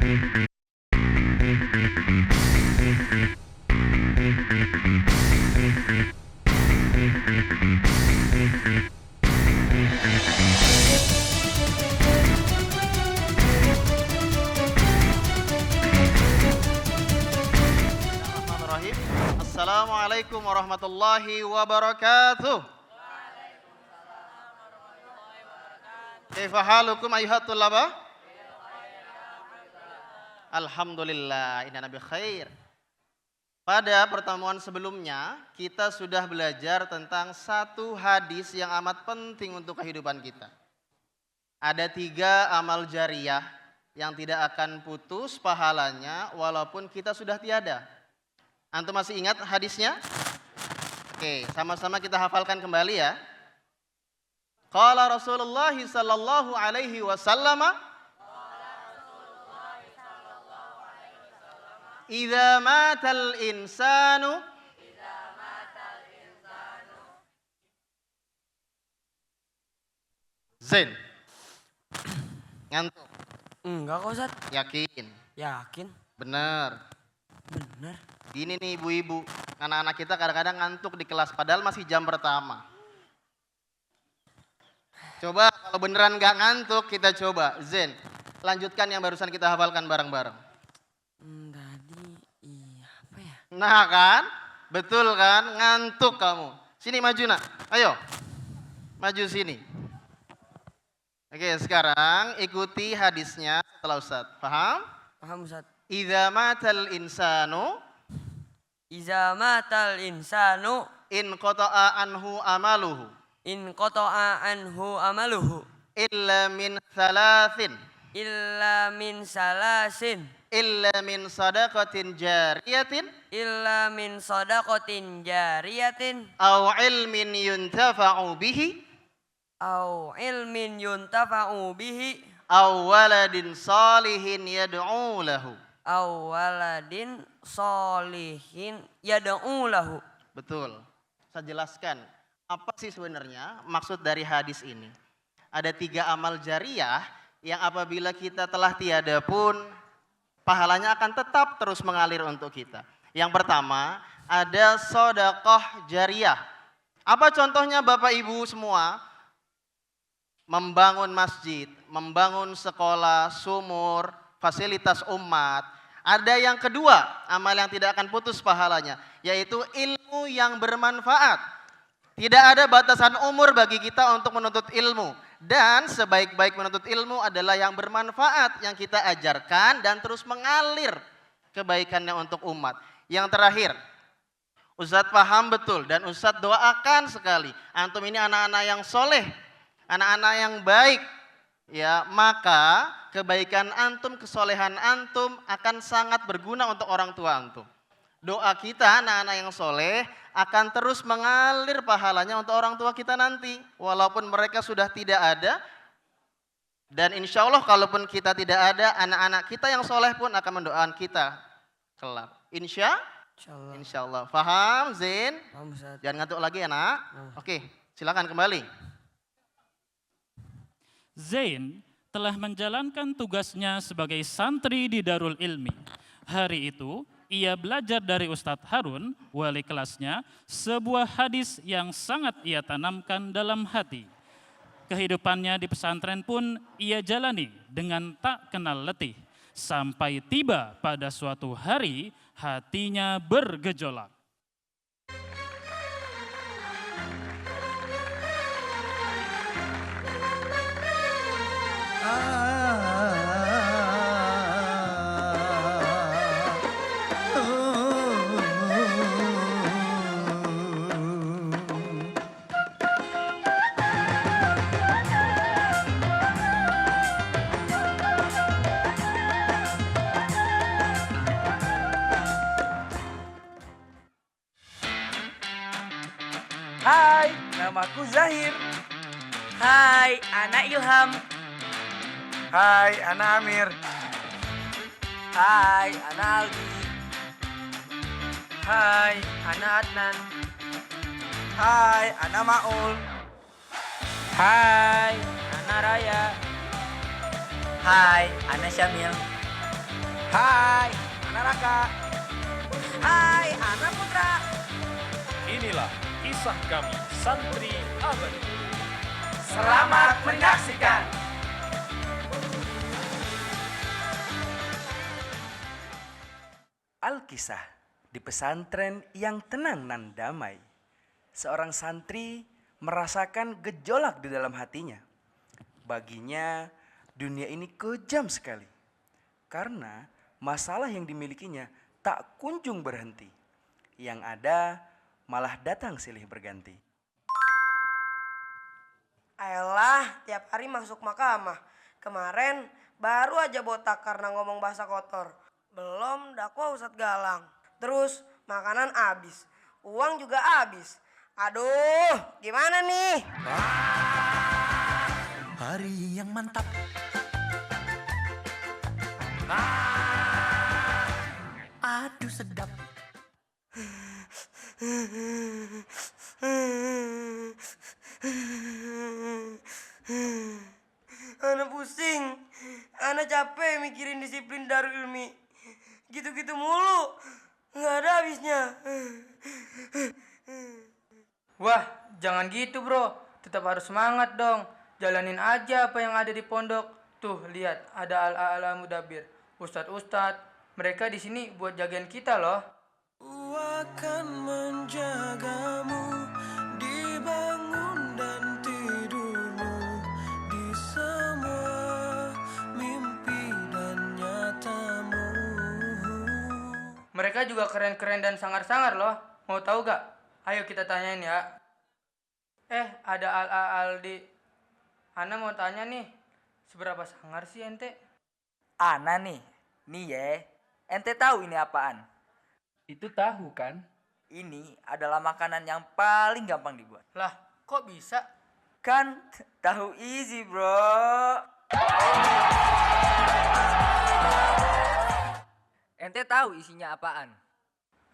Bismillahirrahmanirrahim. Assalamualaikum warahmatullahi wabarakatuh. Kaifa halukum ayyuhat tulaba? Alhamdulillah, inna bi khair. Pada pertemuan sebelumnya, kita sudah belajar tentang satu hadis yang amat penting untuk kehidupan kita. Ada 3 amal jariyah yang tidak akan putus pahalanya walaupun kita sudah tiada. Antum masih ingat hadisnya? Oke, sama-sama kita hafalkan kembali ya. Qala Rasulullah sallallahu alaihi wasallam, idza matal insanu Zain. Ngantuk? Enggak kok Ustaz. Yakin? Yakin? Bener. Bener. Gini nih ibu-ibu, anak-anak kita kadang-kadang ngantuk di kelas padahal masih jam pertama. Coba kalau beneran gak ngantuk kita coba. Zain, lanjutkan yang barusan kita hafalkan bareng-bareng. Tadi iya apa ya? Nah kan, betul kan, ngantuk kamu. Sini maju nak, ayo. Maju sini. Oke, sekarang ikuti hadisnya setelah Ustaz. Paham? Paham Ustaz. Idza matal insanu Iza matal insanu in qata'a anhu amaluhu in qata'a anhu amaluhu illa min thalathin illa min salasin illa min sadaqatin jariyatin illa min sadaqatin jariyatin aw ilmin yuntafa'u bihi au ilmin yuntafa'u bihi aw waladin salihin yad'u lahu. au waladin solihin yad'u lahu. Betul. Saya jelaskan apa sih sebenarnya maksud dari hadis ini. Ada 3 amal jariyah yang apabila kita telah tiada pun pahalanya akan tetap terus mengalir untuk kita. Yang pertama ada sedekah jariyah. Apa contohnya Bapak Ibu semua? Membangun masjid, membangun sekolah, sumur, fasilitas umat. Ada yang kedua, amal yang tidak akan putus pahalanya, yaitu ilmu yang bermanfaat. Tidak ada batasan umur bagi kita untuk menuntut ilmu. Dan sebaik-baik menuntut ilmu adalah yang bermanfaat, yang kita ajarkan dan terus mengalir kebaikannya untuk umat. Yang terakhir, Ustadz paham betul dan Ustadz doakan sekali. Antum ini anak-anak yang soleh, anak-anak yang baik. Ya, maka kebaikan antum, kesolehan antum akan sangat berguna untuk orang tua antum. Doa kita anak-anak yang soleh akan terus mengalir pahalanya untuk orang tua kita nanti. Walaupun mereka sudah tidak ada. Dan insya Allah kalaupun kita tidak ada, anak-anak kita yang soleh pun akan mendoakan kita kelak. Insya Allah. Faham Zain? Paham Ustaz. Jangan ngantuk lagi ya nak. Oke, silakan kembali. Zain telah menjalankan tugasnya sebagai santri di Darul Ilmi. Hari itu, ia belajar dari Ustadz Harun, wali kelasnya, sebuah hadis yang sangat ia tanamkan dalam hati. Kehidupannya di pesantren pun ia jalani dengan tak kenal letih. Sampai tiba pada suatu hari, hatinya bergejolak. Hai, namaku Zahir. Hai, anak Ilham. Hai, anak Amir. Hai, anak Aldi. Hai, anak Adnan. Hai, anak Maul. Hai, anak Raya. Hai, anak Syamil. Hai, anak Raka. Hai anak putra. Inilah kisah kami Santri Abadi. Selamat menyaksikan. Alkisah di pesantren yang tenang dan damai. Seorang santri merasakan gejolak di dalam hatinya. Baginya dunia ini kejam sekali. Karena masalah yang dimilikinya tak kunjung berhenti. Yang ada malah datang silih berganti. Ayolah, tiap hari masuk mahkamah. Kemarin baru aja botak karena ngomong bahasa kotor. Belum dakwah Ustadz Galang. Terus makanan habis. Uang juga habis. Aduh, gimana nih? Hari yang mantap. Aduh sedap. Ana pusing. Ana capek mikirin disiplin Darul Ilmi. Gitu-gitu mulu. Nggak ada habisnya. Wah, jangan gitu bro. Tetap harus semangat dong. Jalanin aja apa yang ada di pondok. Tuh, lihat, ada Al-A'la Mudabir. Ustadz-ustadz, mereka di sini buat jagain kita loh. Akan menjagamu dibangun dan tidurmu di semua mimpi dan nyatamu. Mereka juga keren-keren dan sangar-sangar loh. Mau tahu gak? Ayo kita tanyain ya. Ada Al-Aldi. Ana mau tanya nih, seberapa sangar sih ente? Ana nih ya. Ente tahu ini apaan? Itu tahu kan? Ini adalah makanan yang paling gampang dibuat. Lah, kok bisa? Kan tahu easy bro. Ente tahu isinya apaan?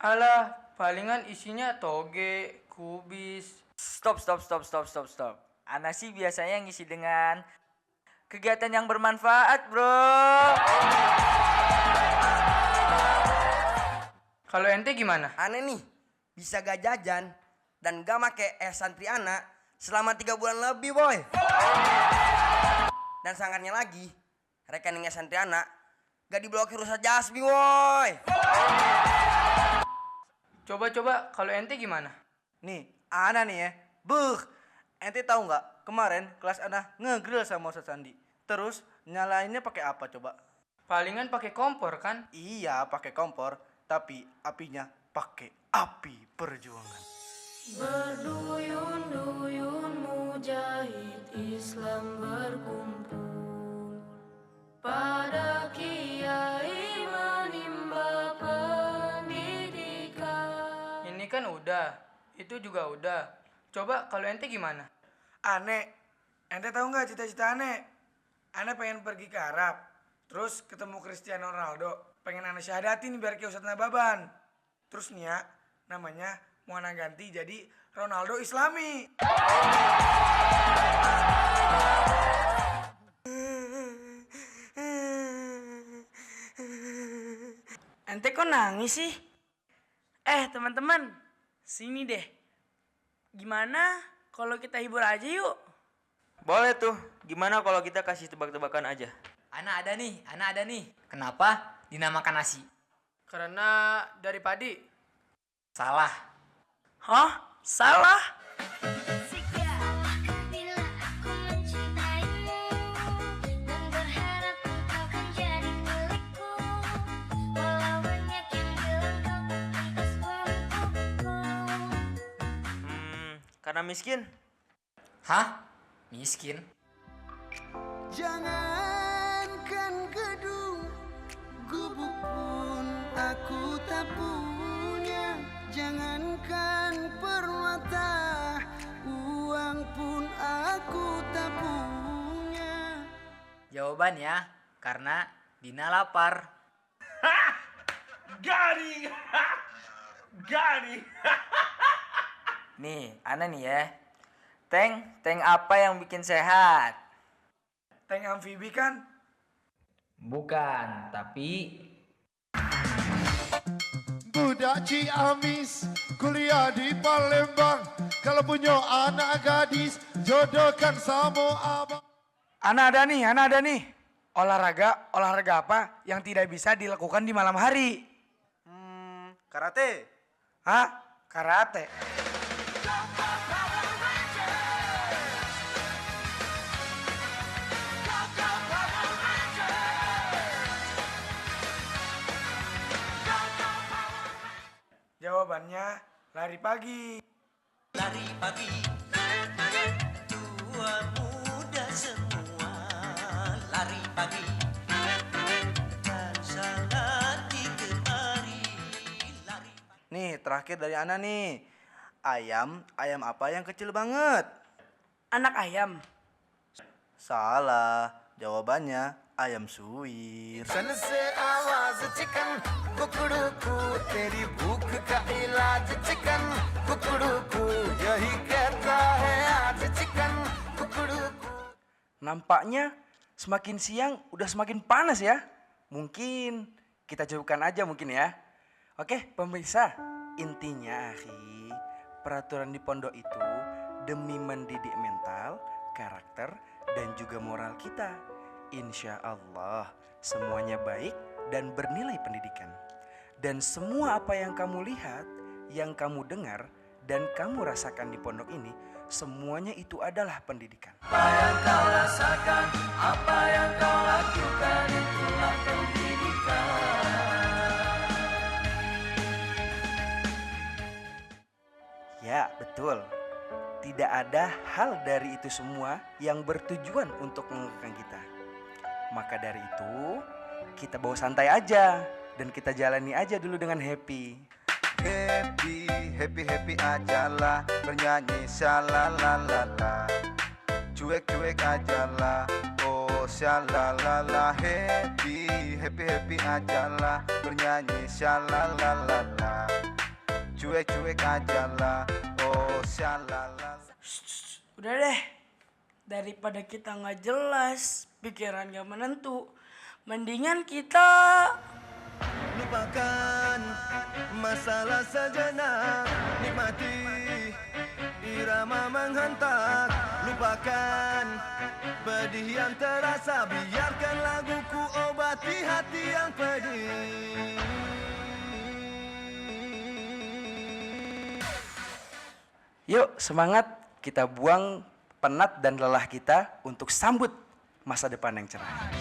Alah, palingan isinya toge, kubis. Stop. Ana sih biasanya ngisi dengan kegiatan yang bermanfaat bro. Kalau ente gimana? Aneh nih, bisa gak jajan dan gak make santri anak selama 3 bulan lebih boy. Dan sangarnya lagi, rekeningnya santri anak gak diblokir Ustadz Jasmi boy. Coba kalau ente gimana? Nih, Ana nih ya. Ente tahu nggak? Kemarin kelas Ana ngegrill sama Ustadz Sandi. Terus nyalainnya pakai apa coba? Palingan pakai kompor kan? Iya, pakai kompor, tapi apinya pakai api perjuangan. Berduyun-duyun mujahid Islam berkumpul pada kiai menimba pendidikan. Ini kan udah, itu juga udah. Coba kalau ente gimana? Ente tahu nggak cita-cita Ane pengen pergi ke Arab, terus ketemu Cristiano Ronaldo, pengen Ane syahadatin biar kayak Ustadz Nababan. Terus nih ya, namanya mau Ane ganti jadi Ronaldo Islami. Ente kok nangis sih? Teman-teman, sini deh. Gimana kalau kita hibur aja yuk? Boleh tuh. Gimana kalau kita kasih tebak-tebakan aja? Ana ada nih. Kenapa dinamakan nasi? Karena dari padi. Salah. Hah? Salah? Karena miskin. Hah? Miskin? Jangankan gedung, gubuk pun aku tak punya. Jangankan permata, uang pun aku tak punya. Jawabannya karena Dina lapar. Garing. Nih, Ana nih ya. Tank apa yang bikin sehat? Tank amfibi kan? Bukan, tapi muda Ciamis, kuliah di Palembang. Kalau punya anak gadis, jodohkan sama abang. Anak ada nih. Olahraga apa yang tidak bisa dilakukan di malam hari? Karate. Hah? Karate. Jawabannya lari pagi. Lari pagi, tua muda semua lari pagi dan sangat digemari. Nih, terakhir dari Ana nih. Ayam apa yang kecil banget? Anak ayam. Salah, jawabannya ayam suwir. सन से आवाज चिकन कुकड़ू को तेरी भूख का इलाज चिकन कुकड़ू को यही कहता है आज चिकन कुकड़ू को. Nampaknya semakin siang udah semakin panas ya. Mungkin kita jauhkan aja mungkin ya. Oke pemirsa, intinya akhi, peraturan di pondok itu demi mendidik mental, karakter, dan juga moral kita. Insya Allah semuanya baik dan bernilai pendidikan. Dan semua apa yang kamu lihat, yang kamu dengar, dan kamu rasakan di pondok ini, semuanya itu adalah pendidikan. Apa yang kau rasakan, apa yang kau lakukan, itulah pendidikan. Ya, betul. Tidak ada hal dari itu semua yang bertujuan untuk mengekang kita. Maka dari itu, kita bawa santai aja dan kita jalani aja dulu dengan happy. Happy aja lah, bernyanyi shalalalala. Cuek aja lah, oh shalalala. Happy aja lah, bernyanyi shalalalala. Cuek aja lah, oh shalalala. Udah deh, daripada kita nggak jelas, pikiran nggak menentu, mendingan kita Lupakan masalah sejenak, nikmati irama menghentak. Lupakan pedih yang terasa, biarkan laguku obati hati yang pedih. Yuk semangat, kita buang penat dan lelah kita untuk sambut masa depan yang cerah.